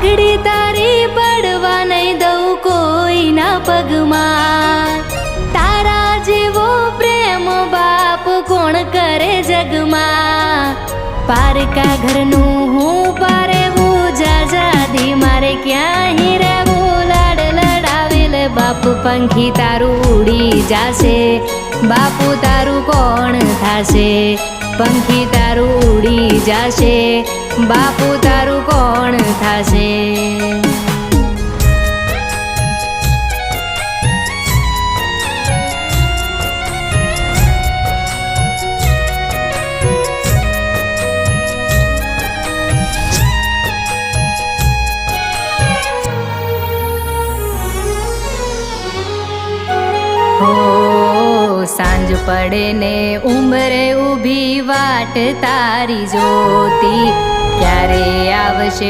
પાઘડી તારી પડવા નહીં દઉં કોઈના પગમાં, તારા જેવો પ્રેમ બાપ કોણ કરે જગમાં। પારકા ઘરનું હું પારેવું જાજાદી, મારે ક્યાંય રહેવું લાડ લડાવેલ બાપ પંખી તારું ઉડી જાશે, બાપુ તારું કોણ થાશે। પંખી તારું ઉડી જાશે, બાપુ તારું કોણ થાશે। સાંજ પડે ને ઉંબરે ઊભી વાટ તારી જોતી, ક્યારે આવશે